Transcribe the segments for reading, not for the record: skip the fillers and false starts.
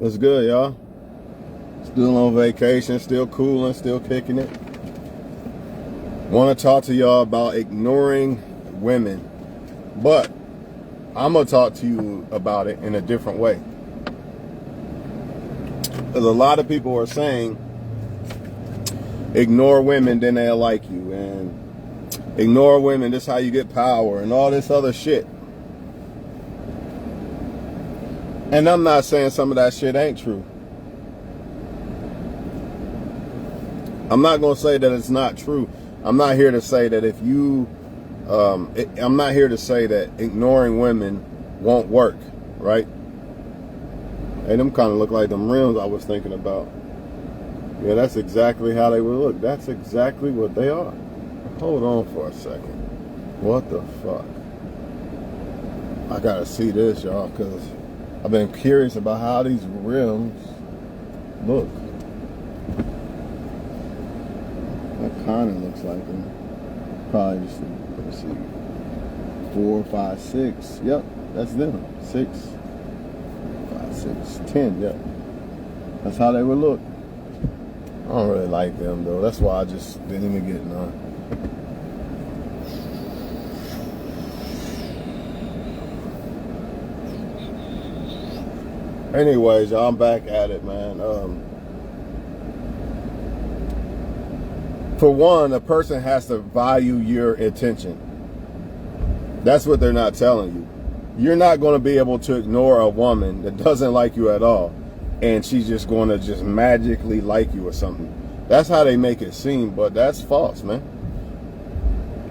What's good, y'all? Still on vacation, still cooling, still kicking it. Want to talk to y'all about ignoring women, but I'm going to talk to you about it in a different way. Because a lot of people are saying, ignore women, then they'll like you, and ignore women, this is how you get power, and all this other shit. And I'm not saying some of that shit ain't true. I'm not going to say that it's not true. I'm not here to say that if you, I'm not here to say that ignoring women won't work, right? Hey, them kind of look like them rims I was thinking about. Yeah, that's exactly how they would look. That's exactly what they are. Hold on for a second. What the fuck? I gotta see this, y'all, because I've been curious about how these rims look. That kind of looks like them. Probably just, let's see, 4, 5, 6. Yep, that's them. 6, 5, 6, 10. Yep, that's how they would look. I don't really like them though. That's why I just didn't even get none. Anyways, y'all, I'm back at it, man. For one, a person has to value your attention. That's what they're not telling you. You're not going to be able to ignore a woman that doesn't like you at all, and she's just going to just magically like you or something. That's how they make it seem, but that's false, man.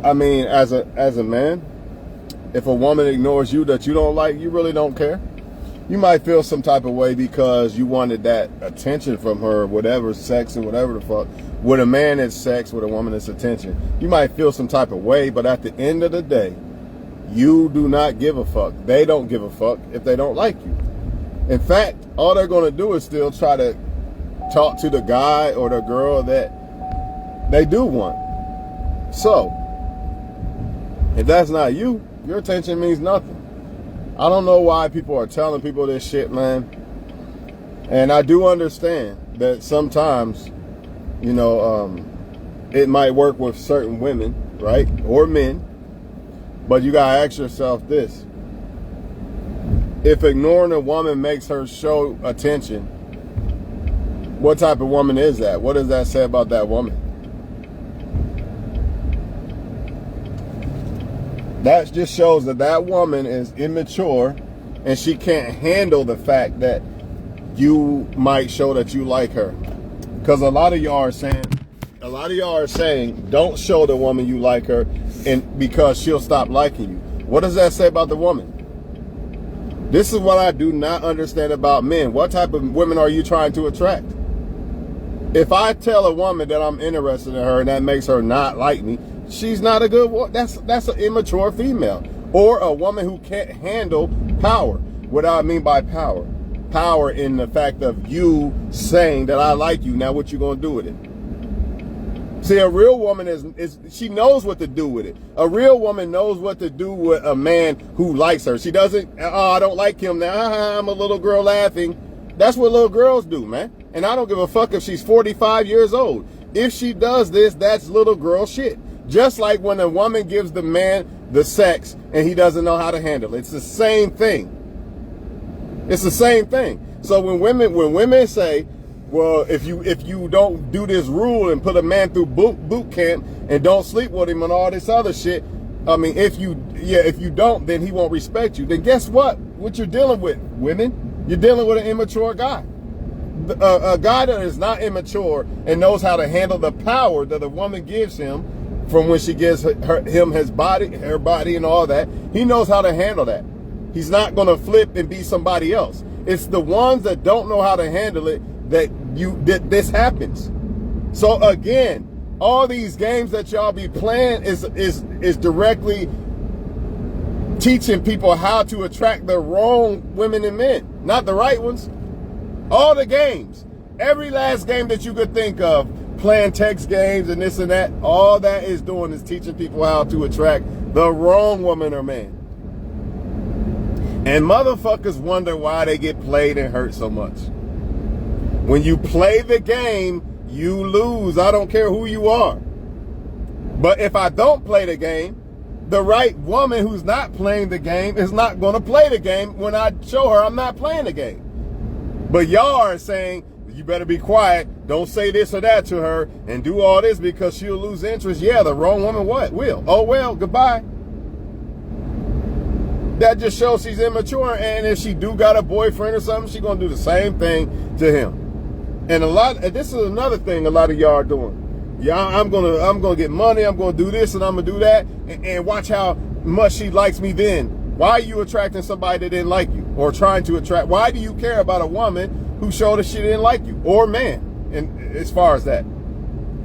I mean, as a man, if a woman ignores you that you don't like, you really don't care. You might feel some type of way because you wanted that attention from her, whatever, sex and whatever the fuck. With a man, it's sex. With a woman, it's attention. You might feel some type of way, but at the end of the day, you do not give a fuck. They don't give a fuck if they don't like you. In fact, all they're going to do is still try to talk to the guy or the girl that they do want. So, if that's not you, your attention means nothing. I don't know why people are telling people this shit, man. And I do understand that sometimes, you know, it might work with certain women, right? Or men. But you gotta ask yourself this. If ignoring a woman makes her show attention, what type of woman is that? What does that say about that woman? That just shows that that woman is immature and she can't handle the fact that you might show that you like her. Because a lot of y'all are saying, don't show the woman you like her and because she'll stop liking you. What does that say about the woman? This is what I do not understand about men. What type of women are you trying to attract? If I tell a woman that I'm interested in her and that makes her not like me, she's not a good woman. That's an immature female. Or a woman who can't handle power. What do I mean by power? Power in the fact of you saying that I like you. Now what you gonna do with it? See, a real woman is she knows what to do with it. A real woman knows what to do with a man who likes her. She doesn't, oh, I don't like him now. I'm a little girl laughing. That's what little girls do, man. And I don't give a fuck if she's 45 years old. If she does this, that's little girl shit. Just like when a woman gives the man the sex and he doesn't know how to handle it. It's the same thing. It's the same thing. So when women say, well, if you don't do this rule and put a man through boot camp and don't sleep with him and all this other shit, I mean, if you don't, then he won't respect you. Then guess what? What you're dealing with, women? You're dealing with an immature guy. A guy that is not immature and knows how to handle the power that a woman gives him from when she gives him her body and all that. He knows how to handle that. He's not going to flip and be somebody else. It's the ones that don't know how to handle it that this happens. So again, all these games that y'all be playing is directly teaching people how to attract the wrong women and men, not the right ones. All the games, every last game that you could think of, playing text games and this and that, all that is doing is teaching people how to attract the wrong woman or man. And motherfuckers wonder why they get played and hurt so much. When you play the game, you lose. I don't care who you are. But if I don't play the game, the right woman who's not playing the game is not going to play the game when I show her I'm not playing the game. But y'all are saying, you better be quiet, don't say this or that to her, and do all this because she'll lose interest. Yeah, the wrong woman will. Oh, well, goodbye. That just shows she's immature, and if she do got a boyfriend or something, she's going to do the same thing to him. And this is another thing a lot of y'all are doing. Yeah, I'm gonna get money, I'm gonna do this and I'm gonna do that, and watch how much she likes me then. Why are you attracting somebody that didn't like you, or trying to attract? Why do you care about a woman who showed us she didn't like you, or man? And as far as that,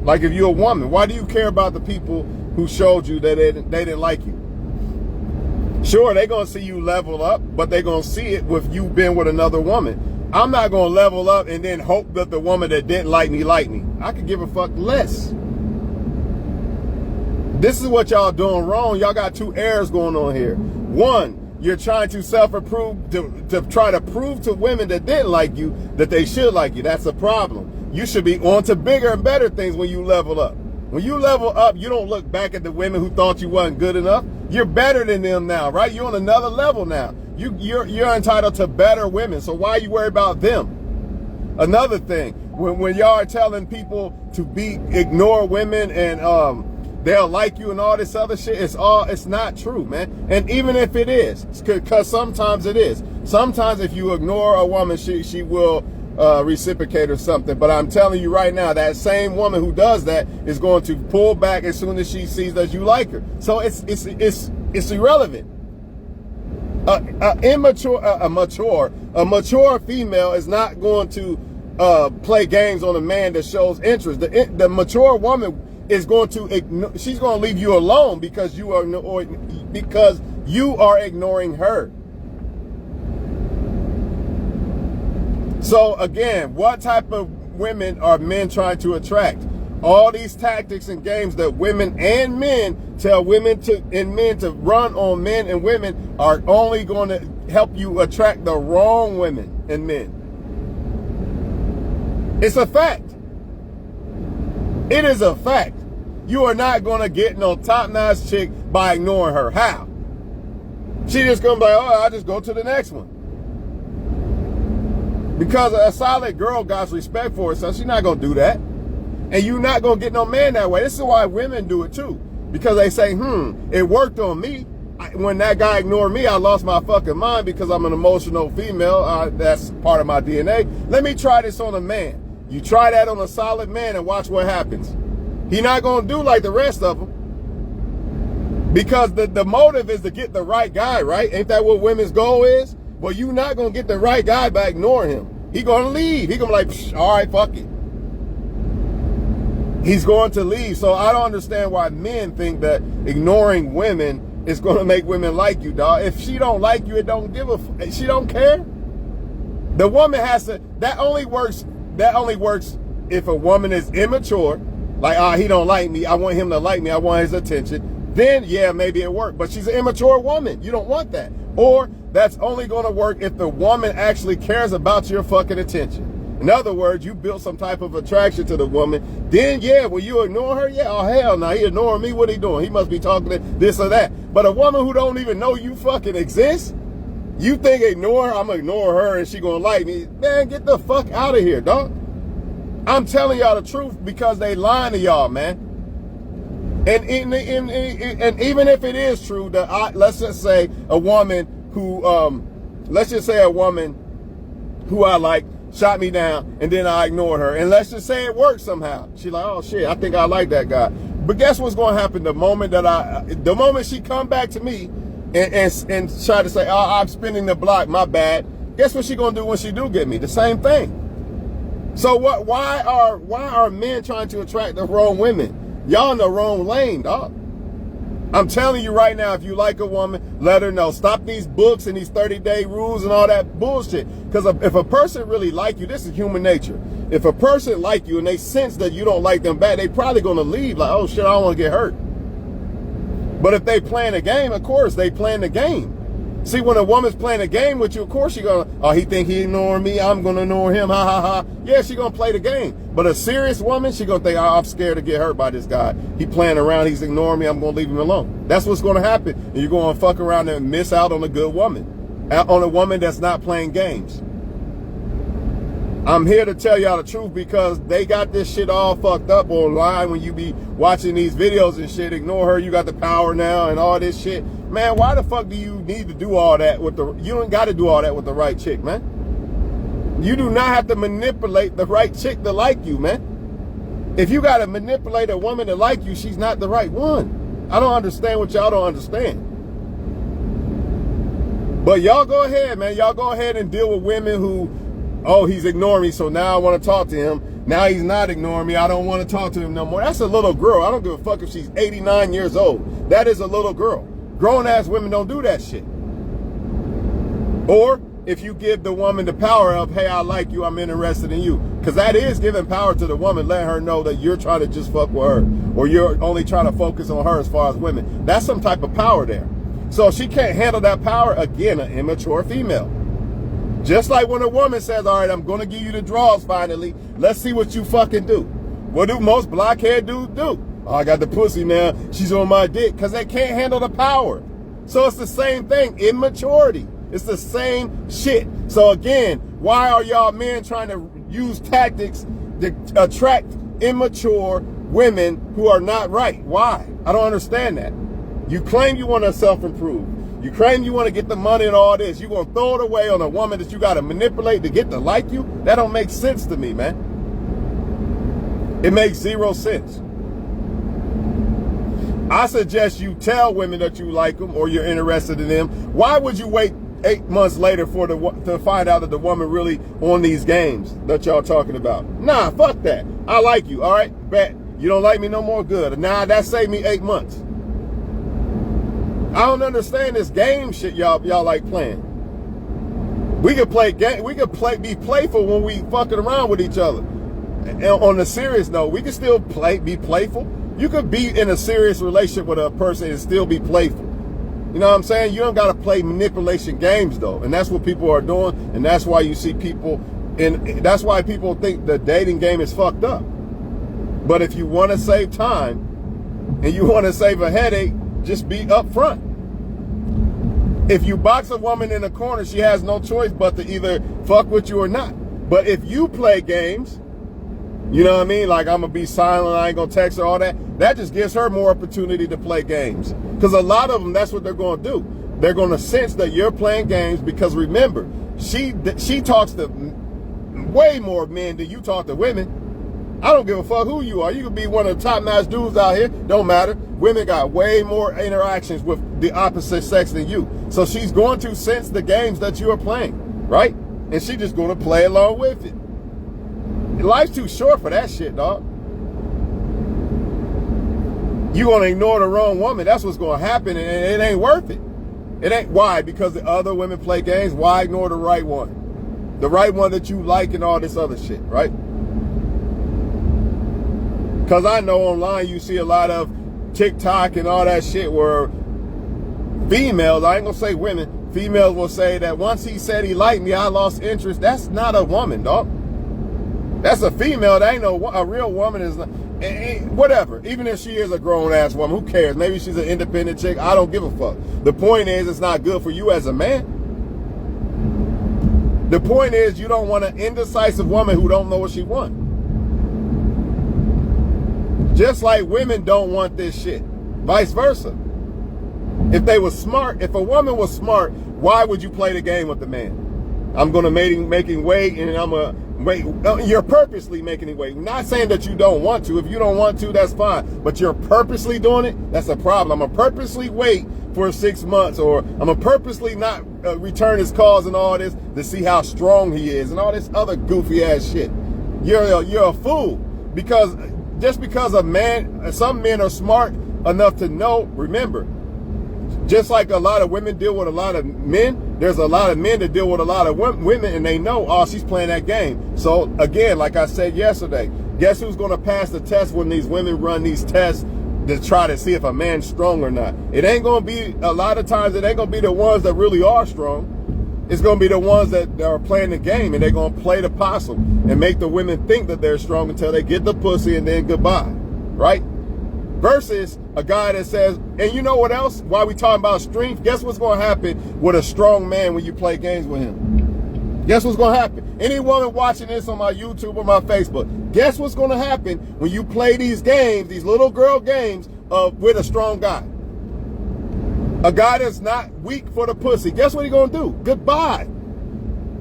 like if you're a woman, why do you care about the people who showed you that they didn't like you? Sure, they're gonna see you level up, but they're gonna see it with you being with another woman. I'm not going to level up and then hope that the woman that didn't like me. I could give a fuck less. This is what y'all doing wrong. Y'all got two errors going on here. One, you're trying to self-approve, to try to prove to women that didn't like you that they should like you. That's a problem. You should be on to bigger and better things when you level up. When you level up, you don't look back at the women who thought you wasn't good enough. You're better than them now, right? You're on another level now. You're entitled to better women, so why are you worried about them? Another thing, when y'all are telling people to ignore women and they'll like you and all this other shit, it's not true, man. And even if it is, because sometimes it is. Sometimes if you ignore a woman, she will reciprocate or something. But I'm telling you right now, that same woman who does that is going to pull back as soon as she sees that you like her. So it's irrelevant. A mature female is not going to play games on a man that shows interest. The mature woman is going to ignore. She's going to leave you alone because you are ignoring her. So again, what type of women are men trying to attract? All these tactics and games that women and men tell women and men to run on men and women are only going to help you attract the wrong women and men. It's a fact. It is a fact. You are not going to get no top-notch chick by ignoring her. How? She just going to be like, oh, I'll just go to the next one. Because a solid girl got respect for herself, she's not going to do that. And you're not going to get no man that way. This is why women do it too. Because they say, it worked on me. When that guy ignored me, I lost my fucking mind because I'm an emotional female. That's part of my DNA. Let me try this on a man. You try that on a solid man and watch what happens. He's not going to do like the rest of them. Because the motive is to get the right guy, right? Ain't that what women's goal is? Well, you're not going to get the right guy by ignoring him. He's going to leave. He's going to be like, all right, fuck it. He's going to leave. So I don't understand why men think that ignoring women is going to make women like you, dog. If she don't like you, it don't give a she don't care. The woman has to, that only works if a woman is immature, like, he don't like me, I want him to like me, I want his attention. Then yeah, maybe it worked. But she's an immature woman. You don't want that. Or that's only going to work if the woman actually cares about your fucking attention. In other words, you built some type of attraction to the woman. Then, yeah, will you ignore her? Yeah, oh, hell no. He ignoring me. What he doing? He must be talking to this or that. But a woman who don't even know you fucking exist, you think ignore her? I'm going to ignore her and she going to like me. Man, get the fuck out of here, dog. I'm telling y'all the truth because they lying to y'all, man. And even if it is true, let's just say a woman who, I like, shot me down, and then I ignored her. And let's just say it worked somehow. She's like, oh shit, I think I like that guy. But guess what's going to happen the moment she come back to me and try to say, oh, I'm spinning the block, my bad. Guess what she going to do when she do get me? The same thing. So why are men trying to attract the wrong women? Y'all in the wrong lane, dog. I'm telling you right now, if you like a woman, let her know. Stop these books and these 30-day rules and all that bullshit. Because if a person really like you, this is human nature. If a person like you and they sense that you don't like them back, they probably going to leave like, oh shit, I don't want to get hurt. But if they playing a game, of course, they playing the game. See, when a woman's playing a game with you, of course she gonna, oh, he think he ignoring me, I'm gonna ignore him, ha ha ha. Yeah, she gonna play the game. But a serious woman, she gonna think, oh, I'm scared to get hurt by this guy. He playing around, he's ignoring me, I'm gonna leave him alone. That's what's gonna happen. And you're gonna fuck around and miss out on a good woman. On a woman that's not playing games. I'm here to tell y'all the truth because they got this shit all fucked up online when you be watching these videos and shit. Ignore her, you got the power now and all this shit. Man, why the fuck do you need to do all that with the, you don't got to do all that with the right chick, man. You do not have to manipulate the right chick to like you, man. If you got to manipulate a woman to like you, she's not the right one. I don't understand what y'all don't understand. But y'all go ahead, man. Y'all go ahead and deal with women who, oh, he's ignoring me, so now I want to talk to him. Now he's not ignoring me. I don't want to talk to him no more. That's a little girl. I don't give a fuck if she's 89 years old. That is a little girl. Grown-ass women don't do that shit. Or if you give the woman the power of, hey, I like you, I'm interested in you. Because that is giving power to the woman, letting her know that you're trying to just fuck with her. Or you're only trying to focus on her as far as women. That's some type of power there. So if she can't handle that power, again, an immature female. Just like when a woman says, all right, I'm going to give you the draws finally. Let's see what you fucking do. What do most blockhead dudes do? Oh, I got the pussy now. She's on my dick because they can't handle the power. So it's the same thing. Immaturity. It's the same shit. So again, why are y'all men trying to use tactics to attract immature women who are not right? Why? I don't understand that. You claim you want to self-improve. You claim you want to get the money and all this. You're going to throw it away on a woman that you got to manipulate to get to like you? That don't make sense to me, man. It makes zero sense. I suggest you tell women that you like them or you're interested in them. Why would you wait 8 months later to find out that the woman really on these games that y'all talking about? Nah, fuck that. I like you, all right? Bet. You don't like me no more? Good. Nah, that saved me 8 months. I don't understand this game shit y'all like playing. We could play game. We could be playful when we fucking around with each other. And on the serious note, we can still be playful. You could be in a serious relationship with a person and still be playful. You know what I'm saying? You don't got to play manipulation games though, and that's what people are doing. And that's why you see people, and that's why people think the dating game is fucked up. But if you want to save time and you want to save a headache, just be upfront. If you box a woman in a corner, she has no choice but to either fuck with you or not. But if you play games, you know what I mean? Like, I'm going to be silent, I ain't going to text her, all that. That just gives her more opportunity to play games. Because a lot of them, that's what they're going to do. They're going to sense that you're playing games because, remember, she talks to way more men than you talk to women. I don't give a fuck who you are. You could be one of the top-notch dudes out here. Don't matter. Women got way more interactions with the opposite sex than you. So she's going to sense the games that you are playing, right? And she's just going to play along with it. Life's too short for that shit, dog. You going to ignore the wrong woman. That's what's going to happen, and it ain't worth it. It ain't. Why? Because the other women play games. Why ignore the right one? The right one that you like and all this other shit, right? Because I know online you see a lot of TikTok and all that shit where females, I ain't going to say women, females will say that once he said he liked me, I lost interest. That's not a woman, dog. That's a female. That ain't a real woman. Is whatever. Even if she is a grown-ass woman, who cares? Maybe she's an independent chick. I don't give a fuck. The point is, it's not good for you as a man. The point is, you don't want an indecisive woman who don't know what she wants. Just like women don't want this shit. Vice versa. If they were smart, if a woman was smart, why would you play the game with the man? I'm going to making weight and I'm going to wait. You're purposely making it wait. Not saying that you don't want to. If you don't want to, that's fine. But you're purposely doing it. That's a problem. I'm going to purposely wait for 6 months, or I'm going to purposely not return his calls and all this to see how strong he is and all this other goofy ass shit. You're a fool. Because just because some men are smart enough to know, remember, just like a lot of women deal with a lot of men, there's a lot of men that deal with a lot of women and they know, oh, she's playing that game. So again, like I said yesterday, guess who's going to pass the test when these women run these tests to try to see if a man's strong or not. It ain't gonna be, a lot of times it ain't gonna be the ones that really are strong. It's gonna be the ones that are playing the game, and they're gonna play the possum and make the women think that they're strong until they get the pussy and then goodbye, right? Versus a guy that says, and you know what else? While we talking about strength, guess what's gonna happen with a strong man when you play games with him? Guess what's gonna happen? Any woman watching this on my YouTube or my Facebook, guess what's gonna happen when you play these games, these little girl games with a strong guy? A guy that's not weak for the pussy. Guess what he's gonna do? Goodbye.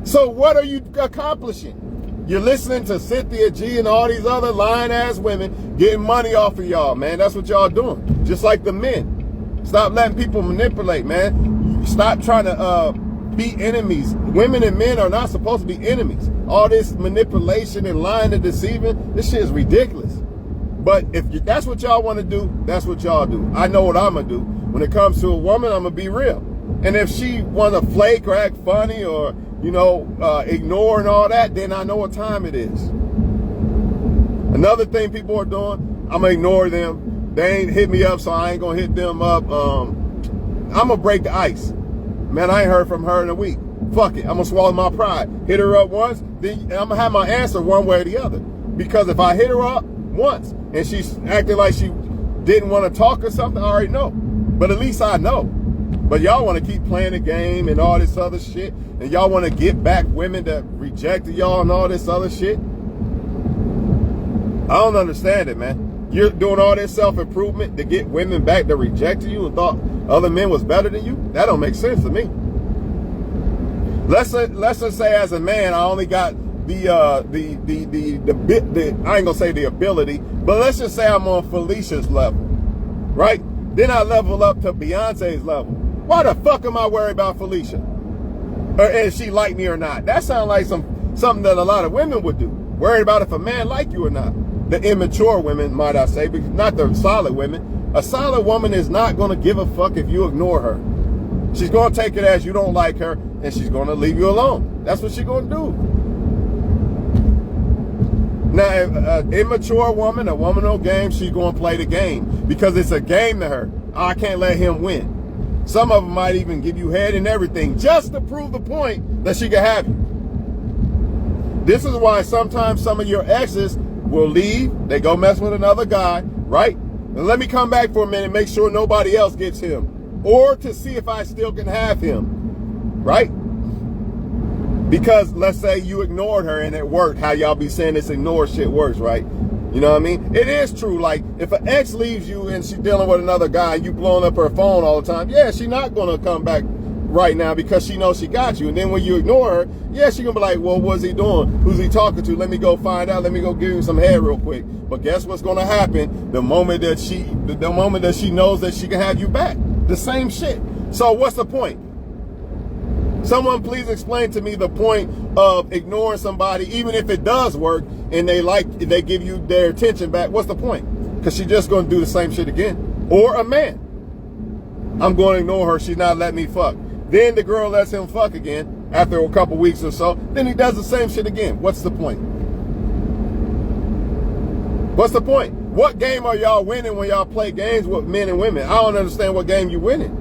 So what are you accomplishing? You're listening to Cynthia G and all these other lying ass women getting money off of y'all, man. That's what y'all doing. Just like the men. Stop letting people manipulate, man. Stop trying to be enemies. Women and men are not supposed to be enemies. All this manipulation and lying and deceiving, this shit is ridiculous. But if that's what y'all want to do, that's what y'all do. I know what I'm going to do. When it comes to a woman, I'm going to be real. And if she want to flake or act funny or, you know, ignore and all that, then I know what time it is. Another thing people are doing, I'm going to ignore them. They ain't hit me up, so I ain't going to hit them up. I'm going to break the ice. Man, I ain't heard from her in a week. Fuck it. I'm going to swallow my pride. Hit her up once, then I'm going to have my answer one way or the other. Because if I hit her up once and she's acting like she didn't want to talk or something, I already know. But at least I know. But y'all want to keep playing the game and all this other shit. And y'all want to get back women that rejected y'all and all this other shit. I don't understand it, man. You're doing all this self-improvement to get women back that rejected you and thought other men was better than you? That don't make sense to me. Let's just say as a man, I only got the I ain't gonna say the ability, but let's just say I'm on Felicia's level, right? Then I level up to Beyonce's level. Why the fuck am I worried about Felicia? And she like me or not? That sounds like something that a lot of women would do. Worried about if a man like you or not. The immature women, might I say, but not the solid women. A solid woman is not going to give a fuck if you ignore her. She's going to take it as you don't like her, and she's going to leave you alone. That's what she's going to do. Now, an immature woman, a woman on game, she's going to play the game because it's a game to her. I can't let him win. Some of them might even give you head and everything just to prove the point that she can have you. This is why sometimes some of your exes will leave. They go mess with another guy, right? And let me come back for a minute, make sure nobody else gets him. Or to see if I still can have him, right? Because let's say you ignored her and it worked. How y'all be saying this ignore shit works, right? You know what I mean? It is true. Like, if an ex leaves you and she's dealing with another guy, you blowing up her phone all the time, yeah, she's not going to come back right now because she knows she got you. And then when you ignore her, yeah, she's going to be like, well, what's he doing? Who's he talking to? Let me go find out. Let me go give him some head real quick. But guess what's going to happen the moment that she knows that she can have you back? The same shit. So what's the point? Someone please explain to me the point of ignoring somebody, even if it does work and they give you their attention back. What's the point? Because she's just going to do the same shit again. Or a man. I'm going to ignore her. She's not letting me fuck. Then the girl lets him fuck again after a couple weeks or so. Then he does the same shit again. What's the point? What's the point? What game are y'all winning when y'all play games with men and women? I don't understand what game you winning.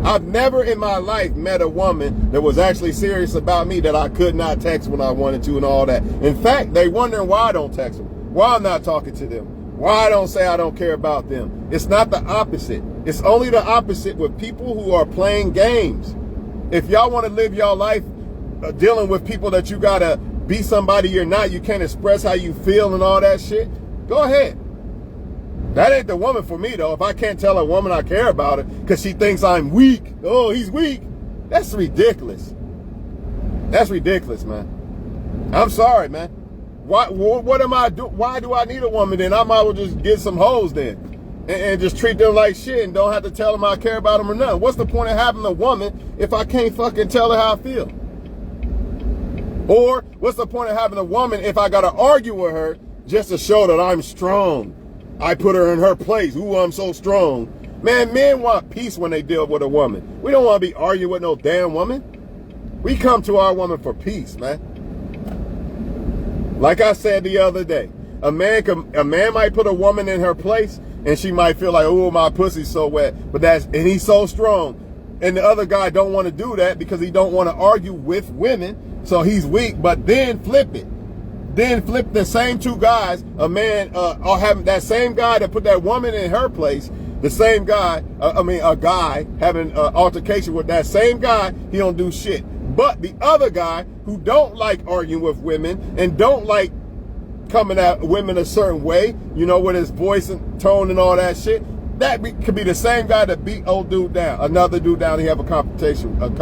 I've never in my life met a woman that was actually serious about me that I could not text when I wanted to and all that. In fact, they wondering why I don't text them, why I'm not talking to them, why I don't say I don't care about them. It's not the opposite. It's only the opposite with people who are playing games. If y'all want to live your life dealing with people that you got to be somebody you're not, you can't express how you feel and all that shit, go ahead. That ain't the woman for me, though. If I can't tell a woman I care about her because she thinks I'm weak. Oh, he's weak. That's ridiculous. That's ridiculous, man. I'm sorry, man. What am I doing? Why do I need a woman then? I might as well just get some hoes then and just treat them like shit and don't have to tell them I care about them or nothing. What's the point of having a woman if I can't fucking tell her how I feel? Or what's the point of having a woman if I got to argue with her just to show that I'm strong? I put her in her place. Ooh, I'm so strong. Man, men want peace when they deal with a woman. We don't want to be arguing with no damn woman. We come to our woman for peace, man. Like I said the other day, a man might put a woman in her place and she might feel like, oh, my pussy's so wet, but and he's so strong. And the other guy don't want to do that because he don't want to argue with women, so he's weak. But then flip it. Then flip the same two guys, a man, or having that same guy that put that woman in her place, the same guy, a guy having an altercation with that same guy, he don't do shit. But the other guy who don't like arguing with women and don't like coming at women a certain way, you know, with his voice and tone and all that shit, could be the same guy that beat old dude down, another dude down he have a confrontation with.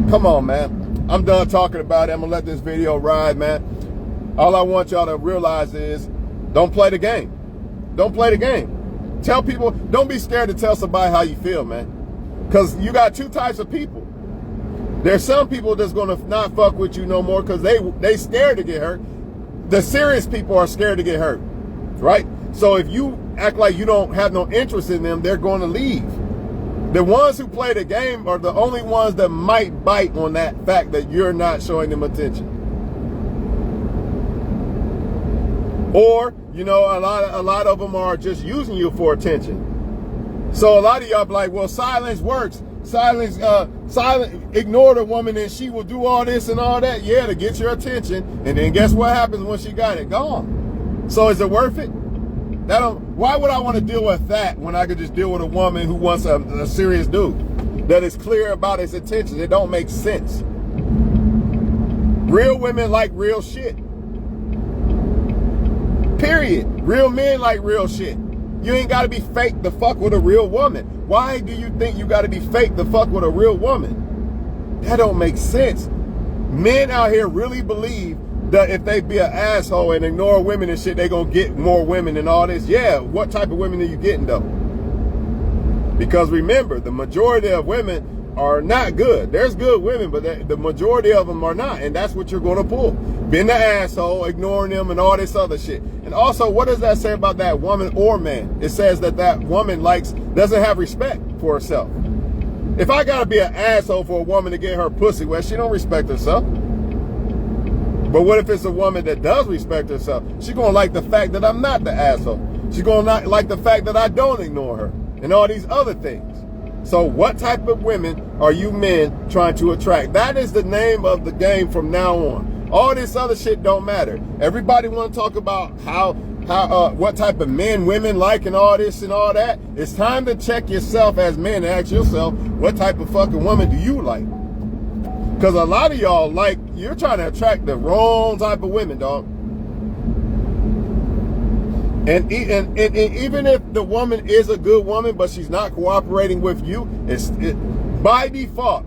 Come on, man. I'm done talking about it. I'm gonna let this video ride, man. All I want y'all to realize is don't play the game. Don't play the game. Tell people, don't be scared to tell somebody how you feel, man. Because you got two types of people. There's some people that's gonna not fuck with you no more because they scared to get hurt. The serious people are scared to get hurt, right? So if you act like you don't have no interest in them, they're going to leave. The ones who play the game are the only ones that might bite on that fact that you're not showing them attention. Or, you know, a lot of them are just using you for attention. So a lot of y'all be like, well, silence works. Silence, ignore the woman and she will do all this and all that. Yeah, to get your attention. And then guess what happens when she got it? Gone. So is it worth it? Why would I want to deal with that when I could just deal with a woman who wants a serious dude that is clear about his intentions? It don't make sense. Real women like real shit. Period. Real men like real shit. You ain't got to be fake to fuck with a real woman. Why do you think you got to be fake to fuck with a real woman? That don't make sense. Men out here really believe that if they be an asshole and ignore women and shit, they gonna get more women and all this. Yeah, what type of women are you getting though? Because remember, the majority of women are not good. There's good women, but the majority of them are not, and that's what you're gonna pull. Being the asshole, ignoring them, and all this other shit. And also, what does that say about that woman or man? It says that woman doesn't have respect for herself. If I gotta be an asshole for a woman to get her pussy wet, she don't respect herself. But what if it's a woman that does respect herself? She's gonna like the fact that I'm not the asshole. She's gonna like the fact that I don't ignore her and all these other things. So what type of women are you men trying to attract? That is the name of the game from now on. All this other shit don't matter. Everybody want to talk about what type of men women like and all this and all that. It's time to check yourself as men and ask yourself, what type of fucking woman do you like? Because a lot of y'all you're trying to attract the wrong type of women, dog. And even if the woman is a good woman, but she's not cooperating with you, by default,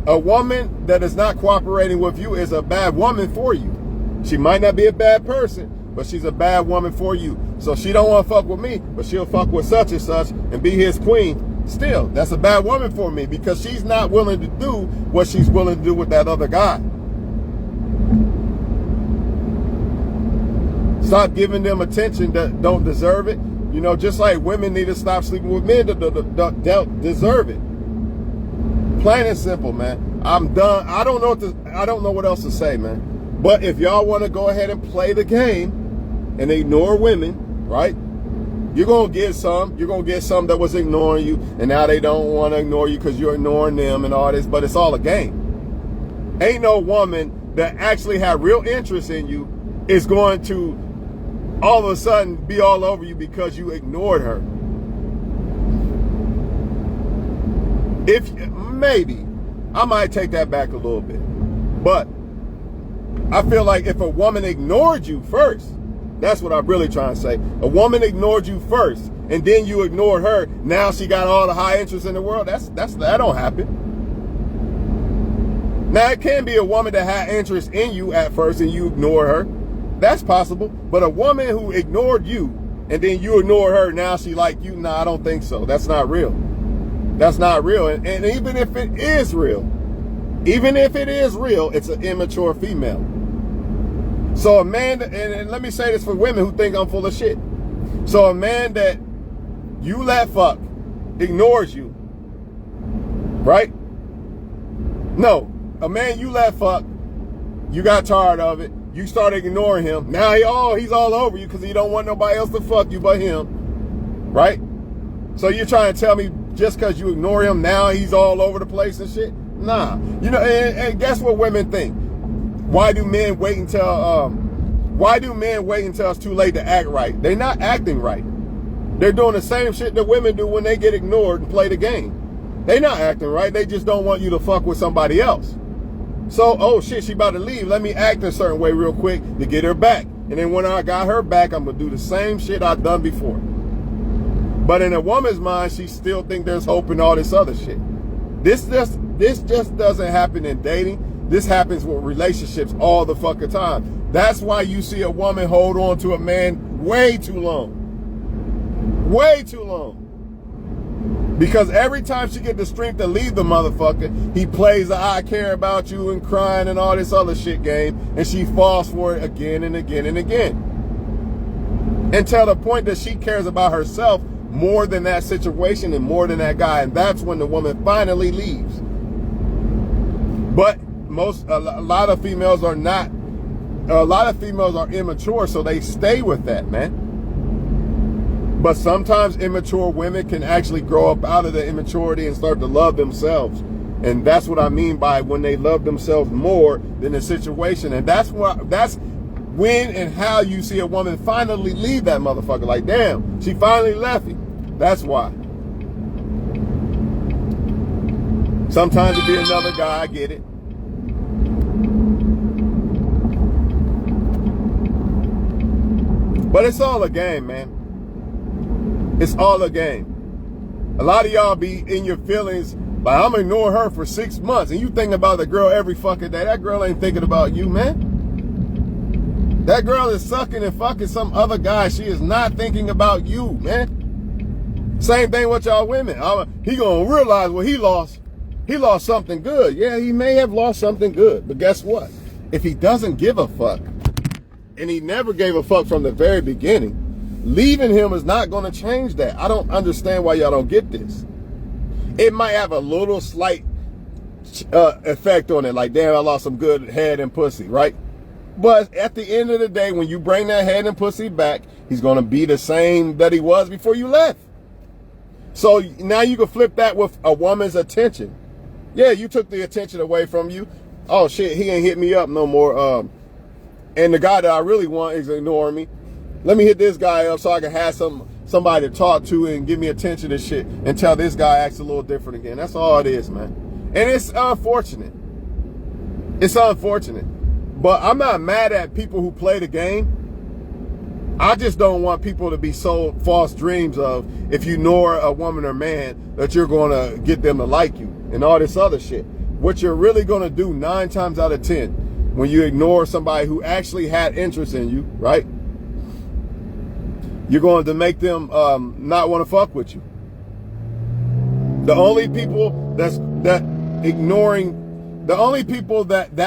a woman that is not cooperating with you is a bad woman for you. She might not be a bad person, but she's a bad woman for you. So she don't want to fuck with me, but she'll fuck with such and such and be his queen. Still, that's a bad woman for me because she's not willing to do what she's willing to do with that other guy. Stop giving them attention that don't deserve it. You know, just like women need to stop sleeping with men that don't deserve it. Plain and simple, man. I'm done. I don't know what else to say, man. But if y'all want to go ahead and play the game and ignore women, right? You're going to get some. You're going to get some that was ignoring you, and now they don't want to ignore you because you're ignoring them and all this, but it's all a game. Ain't no woman that actually had real interest in you is going to all of a sudden be all over you because you ignored her. Maybe, I might take that back a little bit, but I feel like if a woman ignored you first, that's what I'm really trying to say. A woman ignored you first, and then you ignored her. Now she got all the high interest in the world. That don't happen. Now it can be a woman that had interest in you at first, and you ignore her. That's possible. But a woman who ignored you, and then you ignore her, now she like you. Nah, I don't think so. That's not real. That's not real. And even if it is real, it's an immature female. So a man, and let me say this for women who think I'm full of shit. So a man that you let fuck ignores you, right? No, a man you let fuck, you got tired of it, you start ignoring him. Now he's all over you because he don't want nobody else to fuck you but him, right? So you're trying to tell me just because you ignore him, now he's all over the place and shit? Nah. You know, and guess what women think? Why do men wait until it's too late to act right? They're not acting right. They're doing the same shit that women do when they get ignored and play the game. They're not acting right. They just don't want you to fuck with somebody else. So, oh shit, she about to leave. Let me act a certain way real quick to get her back. And then when I got her back, I'm going to do the same shit I've done before. But in a woman's mind, she still think there's hope and all this other shit. This just doesn't happen in dating. This happens with relationships all the fucking time. That's why you see a woman hold on to a man way too long. Way too long. Because every time she get the strength to leave the motherfucker, he plays the I care about you and crying and all this other shit game, and she falls for it again and again and again. Until the point that she cares about herself more than that situation and more than that guy, and that's when the woman finally leaves. But a lot of females are immature, so they stay with that, man. But sometimes immature women can actually grow up out of the immaturity and start to love themselves. And that's what I mean by when they love themselves more than the situation. And that's when and how you see a woman finally leave that motherfucker. Like, damn, she finally left him. That's why. Sometimes it be another guy, I get it. But it's all a game, man. It's all a game. A lot of y'all be in your feelings, like, I'm ignoring her for 6 months, and you thinking about the girl every fucking day. That girl ain't thinking about you, man. That girl is sucking and fucking some other guy. She is not thinking about you, man. Same thing with y'all women. He gonna realize what he lost. He lost something good. Yeah, he may have lost something good, but guess what? If he doesn't give a fuck, and he never gave a fuck from the very beginning, leaving him is not going to change that. I don't understand why y'all don't get this. It might have a little slight effect on it, like, damn, I lost some good head and pussy, right? But at the end of the day, when you bring that head and pussy back, he's going to be the same that he was before you left. So now you can flip that with a woman's attention. Yeah, you took the attention away from you. Oh shit, he ain't hit me up no more. And the guy that I really want is ignoring me. Let me hit this guy up so I can have somebody to talk to and give me attention and shit until this guy acts a little different again. That's all it is, man. And it's unfortunate. It's unfortunate. But I'm not mad at people who play the game. I just don't want people to be sold false dreams of, if you ignore a woman or man, that you're going to get them to like you and all this other shit. What you're really going to do 9 times out of 10 when you ignore somebody who actually had interest in you, right? You're going to make them not want to fuck with you. The only people that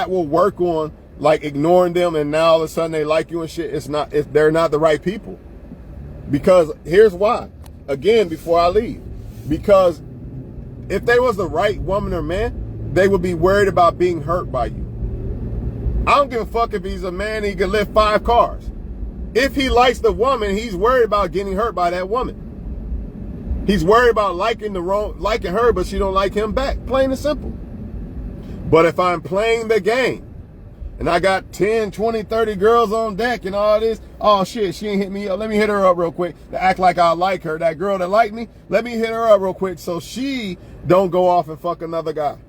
will work on, like, ignoring them and now all of a sudden they like you and shit, they're not the right people. Because here's why. Again, before I leave. Because if they was the right woman or man, they would be worried about being hurt by you. I don't give a fuck if he's a man and he can lift 5 cars. If he likes the woman, he's worried about getting hurt by that woman. He's worried about liking her, but she don't like him back. Plain and simple. But if I'm playing the game and I got 10, 20, 30 girls on deck and all this, oh shit, she ain't hit me up. Let me hit her up real quick to act like I like her. That girl that liked me, let me hit her up real quick so she don't go off and fuck another guy.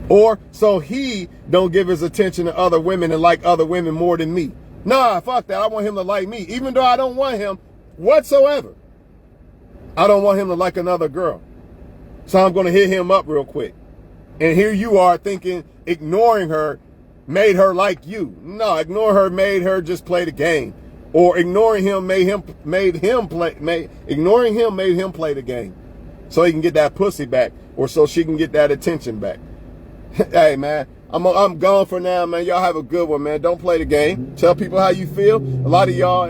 Or so he don't give his attention to other women and like other women more than me. Nah, fuck that. I want him to like me. Even though I don't want him whatsoever. I don't want him to like another girl. So I'm going to hit him up real quick. And here you are thinking ignoring her made her like you. No, ignore her made her just play the game. Or ignoring him made him play the game. So he can get that pussy back, or so she can get that attention back. Hey man, I'm gone for now, man. Y'all have a good one, man. Don't play the game. Tell people how you feel. A lot of y'all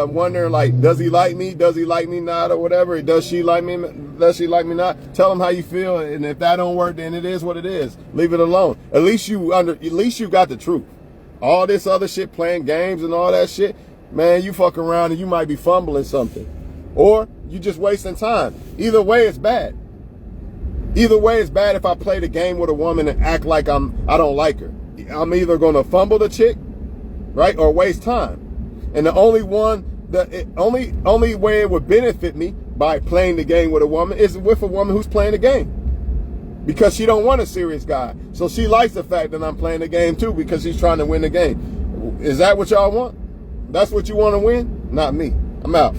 wondering, like, does he like me? Does he like me not, or whatever? Does she like me? Does she like me not? Tell them how you feel, and if that don't work, then it is what it is. Leave it alone. At least you got the truth. All this other shit, playing games and all that shit, man, you fuck around and you might be fumbling something. Or you just wasting time. Either way, it's bad. Either way, it's bad if I play the game with a woman and act like I don't like her. I'm either going to fumble the chick, right, or waste time. And the only only way it would benefit me by playing the game with a woman is with a woman who's playing the game. Because she don't want a serious guy. So she likes the fact that I'm playing the game too because she's trying to win the game. Is that what y'all want? That's what you want to win? Not me. I'm out.